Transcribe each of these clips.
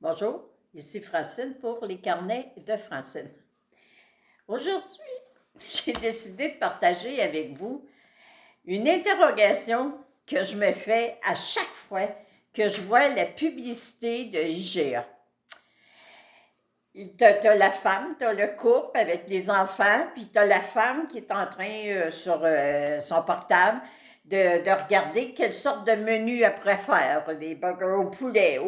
Bonjour, ici Francine pour les carnets de Francine. Aujourd'hui, j'ai décidé de partager avec vous une interrogation que je me fais à chaque fois que je vois la publicité de IGA. T'as la femme, t'as le couple avec les enfants, puis t'as la femme qui est en train sur son portable de regarder quelle sorte de menu elle préfère, des burgers au poulet.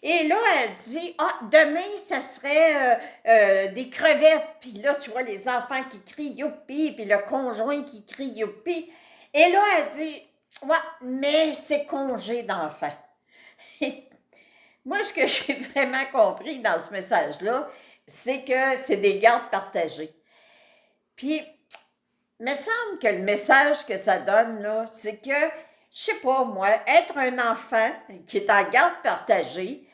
Et là, elle dit, ah, demain, ça serait des crevettes. Puis là, tu vois les enfants qui crient youpi, puis le conjoint qui crie youpi. Et là, elle dit, ouais, mais c'est congé d'enfants. Moi, ce que j'ai vraiment compris dans ce message-là, c'est que c'est des gardes partagées. Puis, il me semble que le message que ça donne, là, c'est que, je sais pas moi, être un enfant qui est en garde partagée,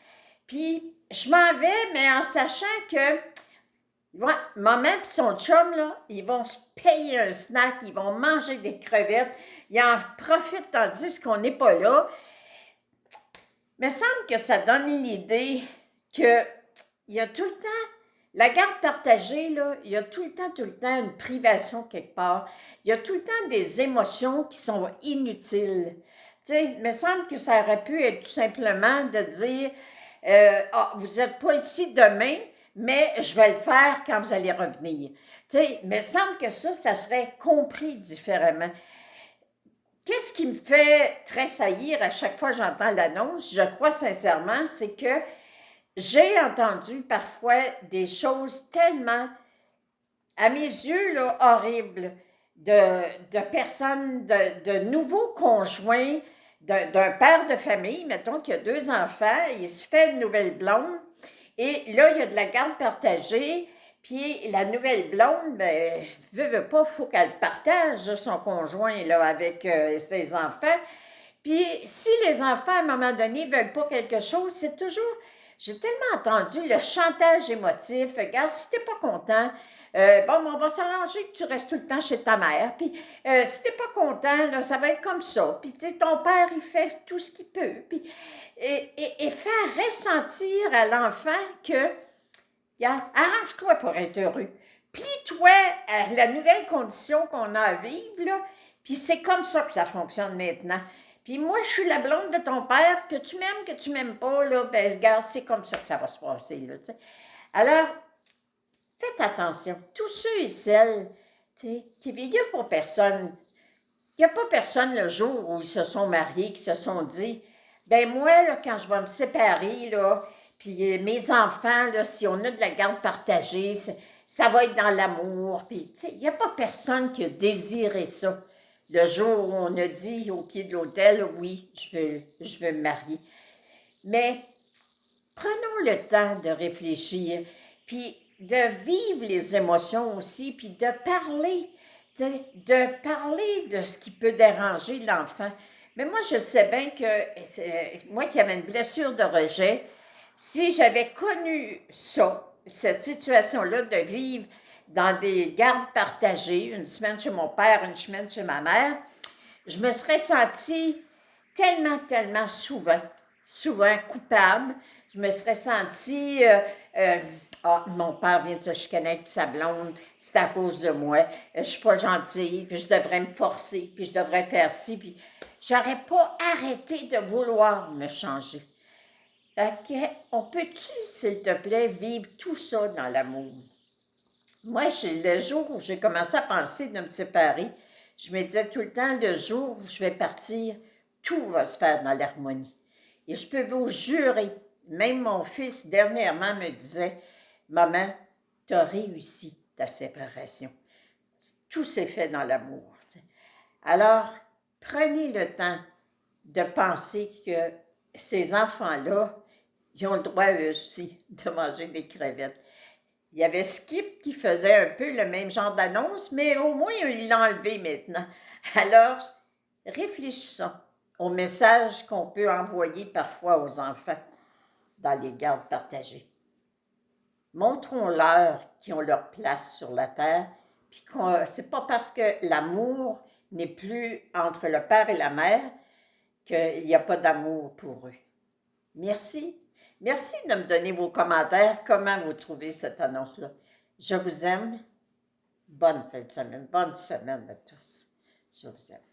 puis je m'en vais, mais en sachant que maman et son chum, là, ils vont se payer un snack, ils vont manger des crevettes, ils en profitent tandis qu'on n'est pas là. Il me semble que ça donne l'idée que il y a tout le temps, la garde partagée, là, il y a tout le temps une privation quelque part. Il y a tout le temps des émotions qui sont inutiles. Tu sais, il me semble que ça aurait pu être tout simplement de dire ah, vous n'êtes pas ici demain, mais je vais le faire quand vous allez revenir. Tu sais, il me semble que ça serait compris différemment. Qu'est-ce qui me fait tressaillir à chaque fois que j'entends l'annonce, je crois sincèrement, c'est que j'ai entendu parfois des choses tellement, à mes yeux, là, horribles, de personnes, de nouveaux conjoints, d'un père de famille, mettons qu'il a deux enfants, il se fait une nouvelle blonde, et là, il y a de la garde partagée, puis la nouvelle blonde, ben, veut pas, faut qu'elle partage son conjoint là, avec ses enfants. Puis si les enfants, à un moment donné, veulent pas quelque chose, c'est toujours... J'ai tellement entendu le chantage émotif. Regarde, si t'es pas content, bon, on va s'arranger que tu restes tout le temps chez ta mère. Puis si t'es pas content, là, ça va être comme ça. Puis ton père, il fait tout ce qu'il peut. Puis, et faire ressentir à l'enfant que, arrange-toi pour être heureux. Plie-toi à la nouvelle condition qu'on a à vivre, là. Puis c'est comme ça que ça fonctionne maintenant. Puis moi, je suis la blonde de ton père, que tu m'aimes pas, là, ben, regarde, c'est comme ça que ça va se passer, là, tu sais. Alors, faites attention. Tous ceux et celles, tu sais, il n'y a pas personne, il n'y a pas personne le jour où ils se sont mariés, qui se sont dit, ben moi, là, quand je vais me séparer, là, puis mes enfants, là, si on a de la garde partagée, ça va être dans l'amour. Puis, tu sais, il n'y a pas personne qui a désiré ça. Le jour où on a dit au pied de l'autel, oui, je veux me marier. Mais prenons le temps de réfléchir, puis de vivre les émotions aussi, puis de parler, de ce qui peut déranger l'enfant. Mais moi, je sais bien que, moi qui avais une blessure de rejet, si j'avais connu ça, cette situation-là de vivre dans des gardes partagées, une semaine chez mon père, une semaine chez ma mère, je me serais sentie tellement souvent coupable. Je me serais sentie, ah, mon père vient de se chicaner avec sa blonde, c'est à cause de moi, je suis pas gentille, puis je devrais me forcer, puis je devrais faire ci, puis j'aurais pas arrêté de vouloir me changer. Fait que, on peut-tu, s'il te plaît, vivre tout ça dans l'amour? Moi, le jour où j'ai commencé à penser de me séparer, je me disais tout le temps, le jour où je vais partir, tout va se faire dans l'harmonie. Et je peux vous jurer, même mon fils dernièrement me disait, maman, tu as réussi ta séparation. Tout s'est fait dans l'amour. Alors, prenez le temps de penser que ces enfants-là, ils ont le droit eux aussi de manger des crevettes. Il y avait Skip qui faisait un peu le même genre d'annonce, mais au moins il l'a enlevé maintenant. Alors, réfléchissons au message qu'on peut envoyer parfois aux enfants dans les gardes partagées. Montrons-leur qu'ils ont leur place sur la terre, puis c'est pas parce que l'amour n'est plus entre le père et la mère qu'il n'y a pas d'amour pour eux. Merci. Merci de me donner vos commentaires. Comment vous trouvez cette annonce-là? Je vous aime. Bonne fin de semaine. Bonne semaine à tous. Je vous aime.